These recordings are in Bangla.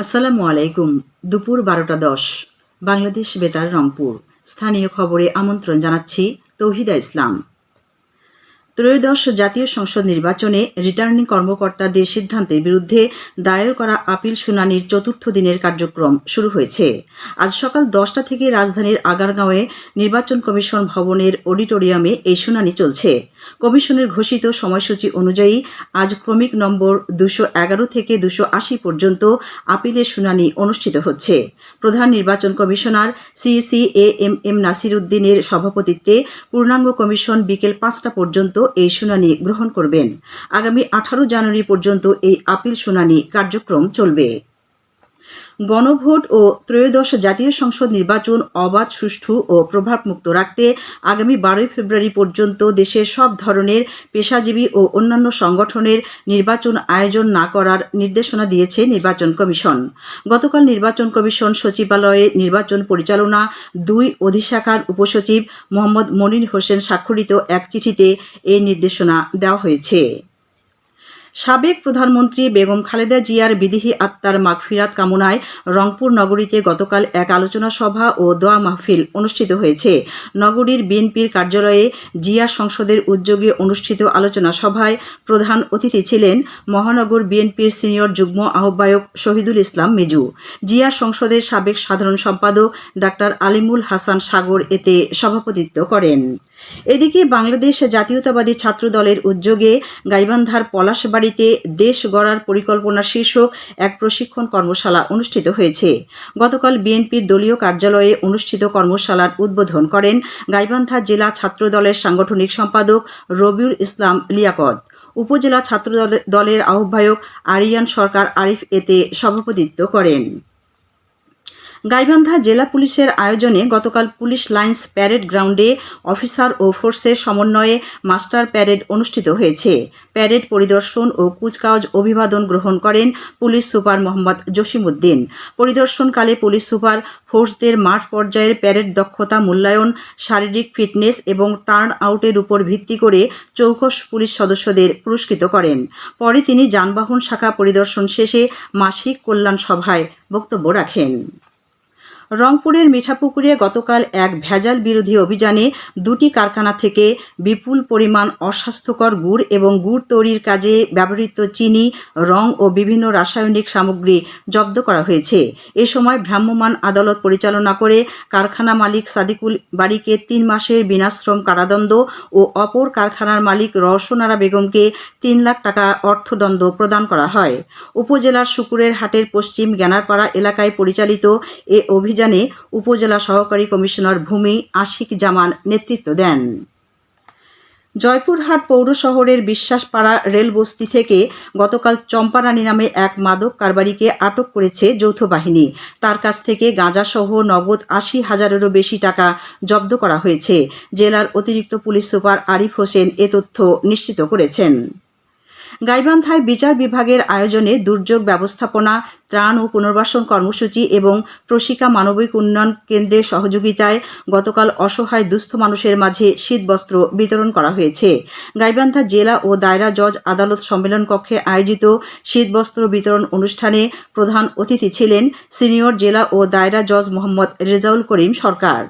আসসালামু আলাইকুম। দুপুর ১২টা ১০ বাংলাদেশ বেতার রংপুর। স্থানীয় খবরে আমন্ত্রণ জানাচ্ছি তৌহিদা ইসলাম। ত্রয়োদশ জাতীয় সংসদ নির্বাচনে রিটার্নিং কর্মকর্তাদের সিদ্ধান্তের বিরুদ্ধে দায়ের করা আপিল শুনানির চতুর্থ দিনের কার্যক্রম শুরু হয়েছে। আজ সকাল 10টা থেকে রাজধানীর আগারগাঁওয়ে নির্বাচন কমিশন ভবনের অডিটোরিয়ামে এই শুনানি চলছে। কমিশনের ঘোষিত সময়সূচি অনুযায়ী আজ ক্রমিক নম্বর 211 থেকে 280 পর্যন্ত আপিলের শুনানি অনুষ্ঠিত হচ্ছে। প্রধান নির্বাচন কমিশনার সিইসি এএমএম নাসির উদ্দিনের সভাপতিত্বে পূর্ণাঙ্গ কমিশন বিকেল 5টা পর্যন্ত এই শুনানি গ্রহণ করবেন। আগামী 18 জানুয়ারি পর্যন্ত এই আপিল শুনানি কার্যক্রম চলবে। গণভোট ও ত্রয়োদশ জাতীয় সংসদ নির্বাচন অবাধ, সুষ্ঠু ও প্রভাবমুক্ত রাখতে আগামী 12 ফেব্রুয়ারি পর্যন্ত দেশের সব ধরনের পেশাজীবী ও অন্যান্য সংগঠনের নির্বাচন আয়োজন না করার নির্দেশনা দিয়েছে নির্বাচন কমিশন। গতকাল নির্বাচন কমিশন সচিবালয়ে নির্বাচন পরিচালনা 2 অধিশাখার উপসচিব মোহাম্মদ মনির হোসেন স্বাক্ষরিত এক চিঠিতে এই নির্দেশনা দেওয়া হয়েছে। সাবেক প্রধানমন্ত্রী বেগম খালেদা জিয়ার বিদেহী আত্মার মাগফিরাত কামনায় রংপুর নগরীতে গতকাল এক আলোচনা সভা ও দোয়া মাহফিল অনুষ্ঠিত হয়েছে। নগরীর বিএনপির কার্যালয়ে জিয়া সংসদের উদ্যোগে অনুষ্ঠিত আলোচনা সভায় প্রধান অতিথি ছিলেন মহানগর বিএনপির সিনিয়র যুগ্ম আহ্বায়ক শহীদুল ইসলাম মিজু। জিয়া সংসদের সাবেক সাধারণ সম্পাদক ডাক্তার আলিমুল হাসান সাগর এতে সভাপতিত্ব করেন। এদিকে বাংলাদেশ জাতীয়তাবাদী ছাত্র দলের উদ্যোগে গাইবান্ধার পলাশবাড়িতে দেশ গড়ার পরিকল্পনা শীর্ষক এক প্রশিক্ষণ কর্মশালা অনুষ্ঠিত হয়েছে। গতকাল বিএনপির দলীয় কার্যালয়ে অনুষ্ঠিত কর্মশালার উদ্বোধন করেন গাইবান্ধা জেলা ছাত্র দলের সাংগঠনিক সম্পাদক রবিউল ইসলাম লিয়াকত। উপজেলা ছাত্র দলের আহ্বায়ক আরিয়ান সরকার আরিফ এতে সভাপতিত্ব করেন। গাইবান্ধা জেলা পুলিশের আয়োজনে গতকাল পুলিশ লাইন্স প্যারেড গ্রাউন্ডে অফিসার ও ফোর্সের সমন্বয়ে মাস্টার প্যারেড অনুষ্ঠিত হয়েছে। প্যারেড পরিদর্শন ও কুচকাওয়াজ অভিবাদন গ্রহণ করেন পুলিশ সুপার মোহাম্মদ জসিমউদ্দিন। পরিদর্শনকালে পুলিশ সুপার ফোর্সদের মাঠ পর্যায়ের প্যারেড দক্ষতা মূল্যায়ন, শারীরিক ফিটনেস এবং টার্ন আউটের উপর ভিত্তি করে চৌকস পুলিশ সদস্যদের পুরস্কৃত করেন। পরে তিনি যানবাহন শাখা পরিদর্শন শেষে মাসিক কল্যাণ সভায় বক্তব্য রাখেন। রংপুরের মিঠাপুকুরে গতকাল এক ভেজাল বিরোধী অভিযানে 2টি কারখানা থেকে বিপুল পরিমাণ অস্বাস্থ্যকর গুড় এবং গুড় তৈরির কাজে ব্যবহৃত চিনি, রং ও বিভিন্ন রাসায়নিক সামগ্রী জব্দ করা হয়েছে। এ সময় ভ্রাম্যমাণ আদালত পরিচালনা করে কারখানা মালিক সাদিকুল বাড়িকে 3 মাসের বিনাশ্রম কারাদণ্ড ও অপর কারখানার মালিক রওশনারা বেগমকে 3 লাখ টাকা অর্থদণ্ড প্রদান করা হয়। উপজেলার শুকুরের হাটের পশ্চিম জ্ঞানারপাড়া এলাকায় পরিচালিত এ অভিযানে উপজেলা সহকারী কমিশনার ভূমি আশিক জামান নেতৃত্ব দেন। জয়পুরহাট পৌর শহরের বিশ্বাসপাড়া রেলবস্তি থেকে গতকাল চম্পারানী নামে এক মাদক কারবারিকে আটক করেছে যৌথ বাহিনী। তার কাছ থেকে গাঁজাসহ নগদ 80,000-এরও বেশি টাকা জব্দ করা হয়েছে। জেলার অতিরিক্ত পুলিশ সুপার আরিফ হোসেন এ তথ্য নিশ্চিত করেছেন। গাইবান্ধায় বিচার বিভাগের আয়োজনে দুর্যোগ ব্যবস্থাপনা, ত্রাণ ও পুনর্বাসন কর্মসূচি এবং প্রশিকা মানবিক উন্নয়ন কেন্দ্রের সহযোগিতায় গতকাল অসহায় দুস্থ মানুষের মাঝে শীতবস্ত্র বিতরণ করা হয়েছে। গাইবান্ধা জেলা ও দায়রা জজ আদালত সম্মেলন কক্ষে আয়োজিত শীতবস্ত্র বিতরণ অনুষ্ঠানে প্রধান অতিথি ছিলেন সিনিয়র জেলা ও দায়রা জজ মোহাম্মদ রেজাউল করিম সরকার।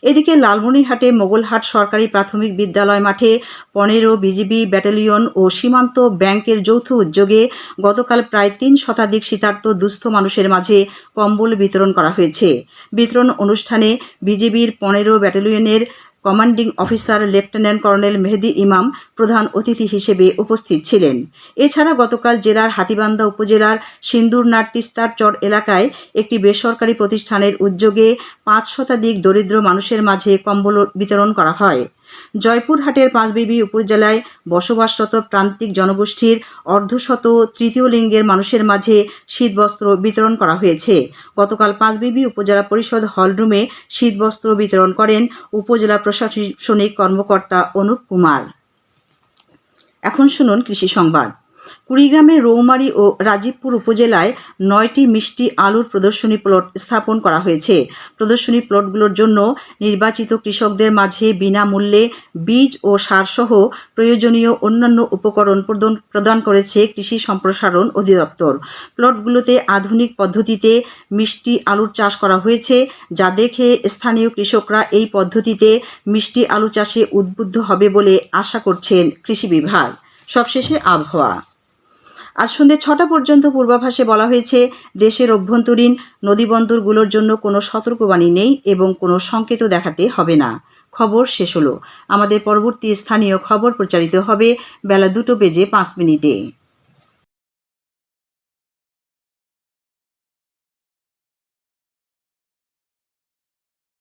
এদিকে লালমনিরহাটে মোগলহাট সরকারি প্রাথমিক বিদ্যালয় মাঠে 15 বিজিবি ব্যাটালিয়ন ও সীমান্ত ব্যাংকের যৌথ উদ্যোগে গতকাল প্রায় 3 শতাধিক শীতার্ত দুস্থ মানুষের মাঝে কম্বল বিতরণ করা হয়েছে। বিতরণ অনুষ্ঠানে বিজিবির 15 ব্যাটালিয়নের কমান্ডিং অফিসার লেফটেন্যান্ট কর্নেল মেহেদি ইমাম প্রধান অতিথি হিসেবে উপস্থিত ছিলেন। এছাড়া গতকাল জেলার হাতীবান্ধা উপজেলার সিন্দুরনাট তিস্তার চর এলাকায় একটি বেসরকারি প্রতিষ্ঠানের উদ্যোগে 5 শতাধিক দরিদ্র মানুষের মাঝে কম্বল বিতরণ করা হয়। জয়পুরহাটের পাঁচবিবি উপজেলায় বসবাসরত প্রান্তিক জনগোষ্ঠীর অর্ধশত তৃতীয় লিঙ্গের মানুষের মাঝে শীতবস্ত্র বিতরণ করা হয়েছে। গতকাল পাঁচবিবি উপজেলা পরিষদ হলরুমে শীতবস্ত্র বিতরণ করেন উপজেলা প্রশাসনিক কর্মকর্তা অনুপ কুমার। এখন শুনুন কৃষি সংবাদ। কুড়িগ্রামের রৌমারী ও রাজীবপুর উপজেলায় 9টি মিষ্টি আলুর প্রদর্শনী প্লট স্থাপন করা হয়েছে। প্রদর্শনী প্লটগুলোর জন্য নির্বাচিত কৃষকদের মাঝে বিনামূল্যে বীজ ও সারসহ প্রয়োজনীয় অন্যান্য উপকরণ প্রদান করেছে কৃষি সম্প্রসারণ অধিদপ্তর। প্লটগুলোতে আধুনিক পদ্ধতিতে মিষ্টি আলুর চাষ করা হয়েছে, যা দেখে স্থানীয় কৃষকরা এই পদ্ধতিতে মিষ্টি আলু চাষে উদ্বুদ্ধ হবে বলে আশা করছেন কৃষি বিভাগ। সবশেষে আবহাওয়া। আজ সন্ধ্যে 6টা পর্যন্ত পূর্বাভাসে বলা হয়েছে, দেশের অভ্যন্তরীণ নদীবন্দরগুলোর জন্য কোনো সতর্কবাণী নেই এবং কোনো সংকেতও দেখাতে হবে না। খবর শেষ হলো। আমাদের পরবর্তী স্থানীয় খবর প্রচারিত হবে বেলা 2:05